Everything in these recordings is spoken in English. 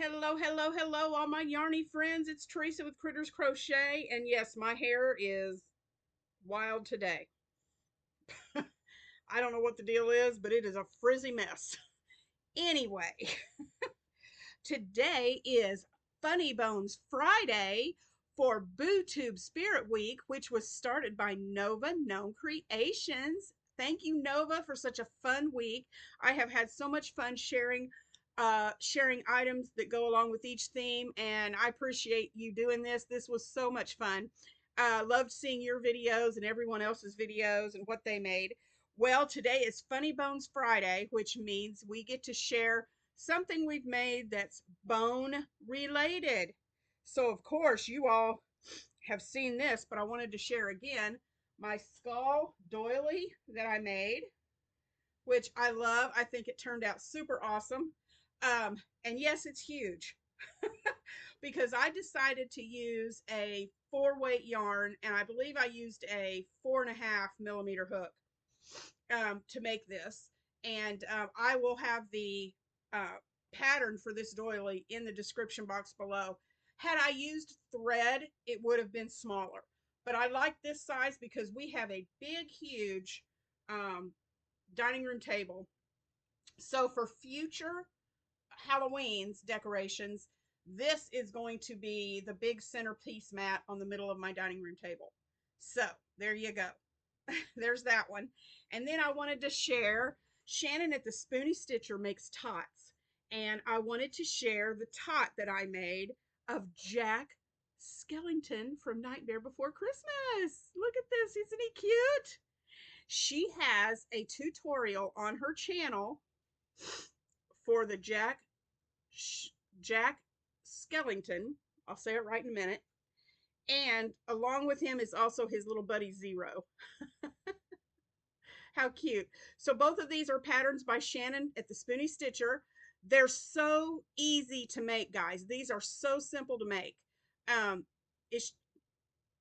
Hello, hello, hello, all my yarny friends. It's Teresa with Critters Crochet. And yes, my hair is wild today. I don't know what the deal is, but it is a frizzy mess. Anyway, today is Funny Bones Friday for BooTube Spirit Week, which was started by Nova Gnome Creations. Thank you, Nova, for such a fun week. I have had so much fun sharing items that go along with each theme, and I appreciate you doing this. This was so much fun. Loved seeing your videos and everyone else's videos and what they made. Well, today is Funny Bones Friday, which means we get to share something we've made that's bone related. So, of course, you all have seen this, but I wanted to share again my skull doily that I made, which I love. I think it turned out super awesome. And yes, it's huge because I decided to use a 4-weight yarn, and I believe I used a 4.5 millimeter hook to make this. And I will have the pattern for this doily in the description box below. Had I used thread, it would have been smaller. But I like this size because we have a big, huge um, dining room table. So for future Halloween's decorations, this is going to be the big centerpiece mat on the middle of my dining room table. So there you go. There's that one. And then I wanted to share Shannon at the Spoony Stitcher makes tots. And I wanted to share the tot that I made of Jack Skellington from Nightmare Before Christmas. Look at this. Isn't he cute? She has a tutorial on her channel for the Jack Skellington. I'll say it right in a minute. And along with him is also his little buddy Zero. How cute. So both of these are patterns by Shannon at the Spoony Stitcher. They're so easy to make, guys. These are so simple to make. Um, it's,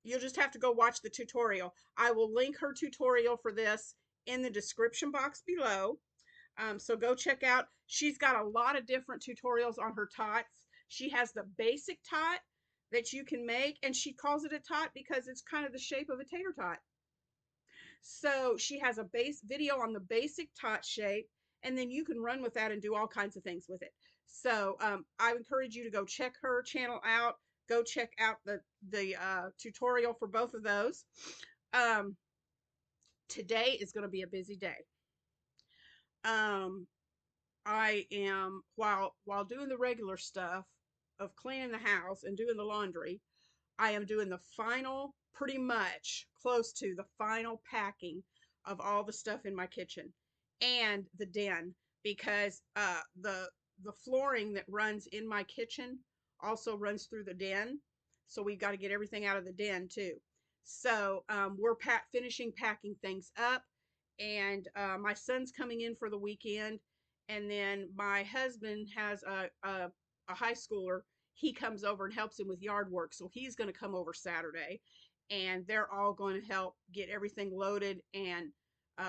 you'll just have to go watch the tutorial. I will link her tutorial for this in the description box below. So go check out. She's got a lot of different tutorials on her tots. She has the basic tot that you can make, and she calls it a tot because it's kind of the shape of a tater tot. So she has a base video on the basic tot shape, and then you can run with that and do all kinds of things with it. So I encourage you to go check her channel out. Go check out the tutorial for both of those. Um, Today is going to be a busy day. I am while doing the regular stuff of cleaning the house and doing the laundry, I am doing the final, pretty much close to the final packing of all the stuff in my kitchen and the den, because the flooring that runs in my kitchen also runs through the den. So we've got to get everything out of the den too. So we're finishing packing things up, and my son's coming in for the weekend, and then my husband has a high schooler. He comes over and helps him with yard work, so he's going to come over Saturday, and they're all going to help get everything loaded. And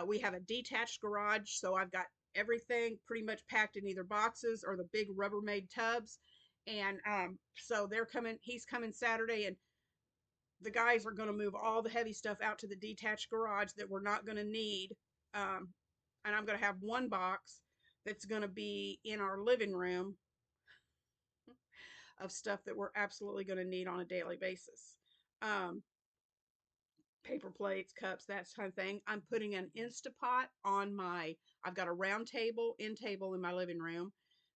we have a detached garage, so I've got everything pretty much packed in either boxes or the big Rubbermaid tubs. And so they're coming. He's coming Saturday, and the guys are going to move all the heavy stuff out to the detached garage that we're not going to need. Um, and I'm going to have one box that's going to be in our living room of stuff that we're absolutely going to need on a daily basis. Um, Paper plates, cups, that kind of thing. I'm putting an Instapot on I've got a round table, end table in my living room.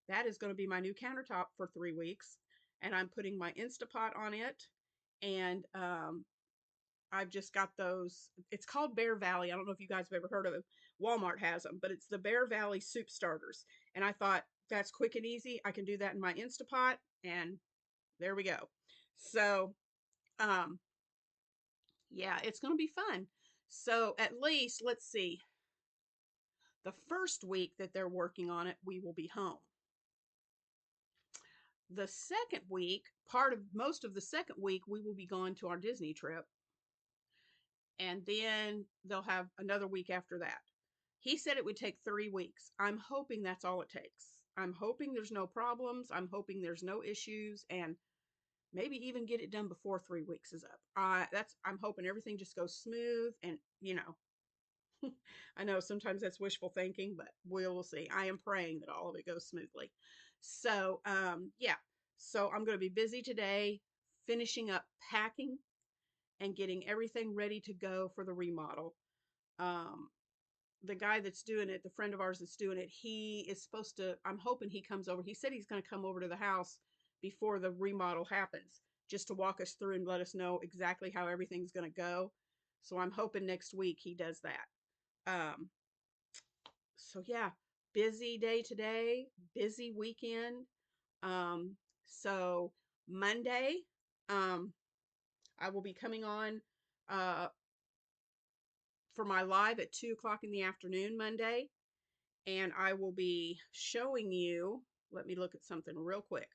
That is going to be my new countertop for 3 weeks. And I'm putting my Instapot on it. And I've just got those. It's called Bear Valley. I don't know if you guys have ever heard of them. Walmart has them, but it's the Bear Valley soup starters. And I thought that's quick and easy. I can do that in my Instapot, and there we go. So, um, yeah, it's going to be fun. So at least, let's see, the first week that they're working on it, we will be home. The second week, most of the second week, we will be going to our Disney trip. And then they'll have another week after that. He said it would take 3 weeks. I'm hoping that's all it takes. I'm hoping there's no problems. I'm hoping there's no issues, and maybe even get it done before 3 weeks is up. I'm hoping everything just goes smooth, and I know sometimes that's wishful thinking, but we'll see. I am praying that all of it goes smoothly. So, yeah. So I'm going to be busy today finishing up packing and getting everything ready to go for the remodel. Um, the guy that's doing it, the friend of ours that's doing it, he is supposed to, I'm hoping he comes over. He said he's going to come over to the house before the remodel happens, just to walk us through and let us know exactly how everything's going to go. So I'm hoping next week he does that. Um, so yeah, busy day today, busy weekend. Um, so Monday, um, I will be coming on uh, for my live at 2 o'clock in the afternoon Monday, and I will be showing you. Let me look at something real quick.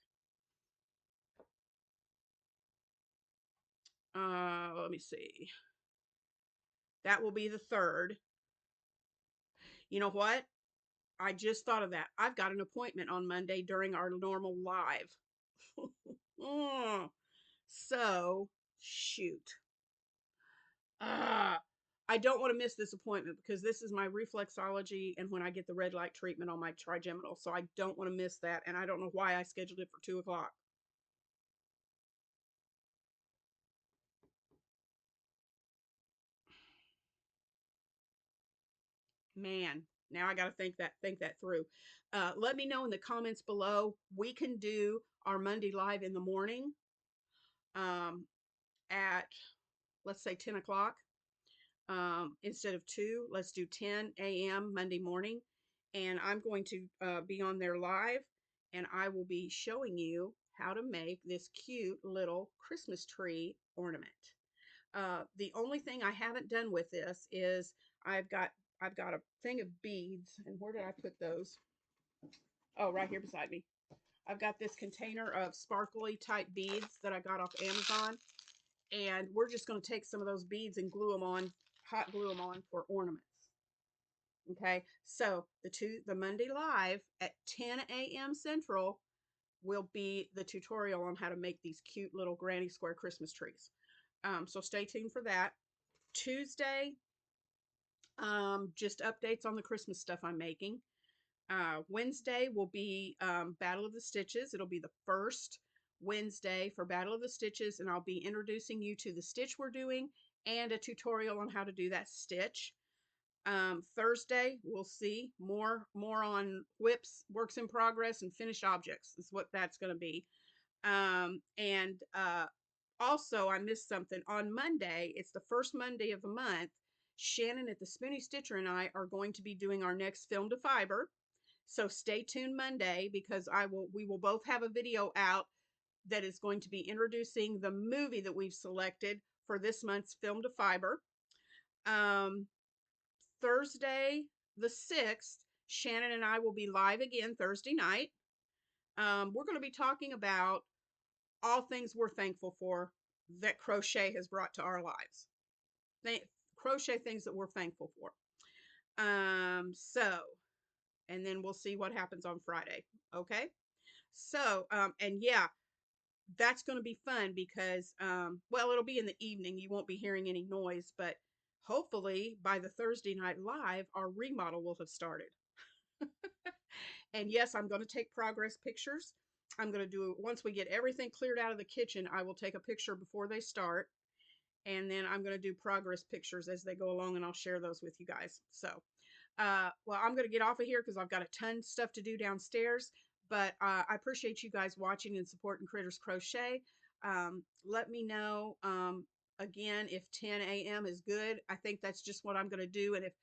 Let me see. That will be the 3rd. You know what? I just thought of that. I've got an appointment on Monday during our normal live. So, shoot. I don't want to miss this appointment because this is my reflexology and when I get the red light treatment on my trigeminal. So I don't want to miss that. And I don't know why I scheduled it for 2 o'clock. Man, now I got to think that through. Let me know in the comments below. We can do our Monday live in the morning um, at, let's say, 10 o'clock. Instead of 2, let's do 10 a.m. Monday morning. And I'm going to be on there live, and I will be showing you how to make this cute little Christmas tree ornament. The only thing I haven't done with this is I've got I've got a thing of beads, and where did I put those? Oh, right here beside me. I've got this container of sparkly type beads that I got off Amazon, and we're just going to take some of those beads and glue them on, hot glue them on for ornaments. Okay, so the Monday live at 10 a.m. Central will be the tutorial on how to make these cute little granny square Christmas trees. So stay tuned for that. Tuesday, just updates on the Christmas stuff I'm making. Wednesday will be Battle of the Stitches. It'll be the first Wednesday for Battle of the Stitches, and I'll be introducing you to the stitch we're doing and a tutorial on how to do that stitch. Thursday, we'll see more on whips, works in progress, and finished objects is what that's going to be. And also, I missed something. On Monday, it's the first Monday of the month. Shannon at the Spoonie Stitcher and I are going to be doing our next film to fiber. So stay tuned Monday because we will both have a video out that is going to be introducing the movie that we've selected for this month's film to fiber. Um, Thursday, the 6th, Shannon and I will be live again Thursday night. We're going to be talking about all things we're thankful for that crochet has brought to our lives. Crochet things that we're thankful for. So, and then we'll see what happens on Friday. Okay. So, and yeah, that's going to be fun because, well, it'll be in the evening. You won't be hearing any noise, but hopefully by the Thursday night live, our remodel will have started. And yes, I'm going to take progress pictures. I'm going to do, once we get everything cleared out of the kitchen, I will take a picture before they start. And then I'm going to do progress pictures as they go along, and I'll share those with you guys. So, well, I'm going to get off of here because I've got a ton of stuff to do downstairs. But I appreciate you guys watching and supporting Critters Crochet. Let me know, again, if 10 a.m. is good. I think that's just what I'm going to do. And if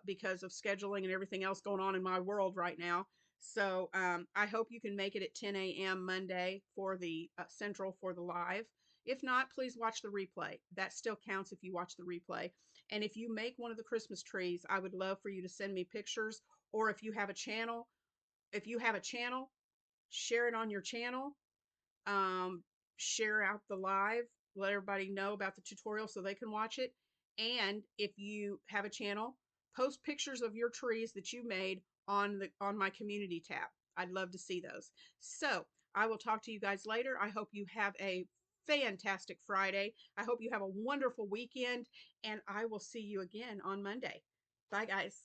because of scheduling and everything else going on in my world right now. So I hope you can make it at 10 a.m. Monday for the Central for the live. If not, please watch the replay. That still counts if you watch the replay. And if you make one of the Christmas trees, I would love for you to send me pictures. Or if you have a channel, share it on your channel. Um, Share out the live. Let everybody know about the tutorial so they can watch it. And if you have a channel, post pictures of your trees that you made on my community tab. I'd love to see those. So I will talk to you guys later. I hope you have a fantastic Friday. I hope you have a wonderful weekend, and I will see you again on Monday. Bye, guys.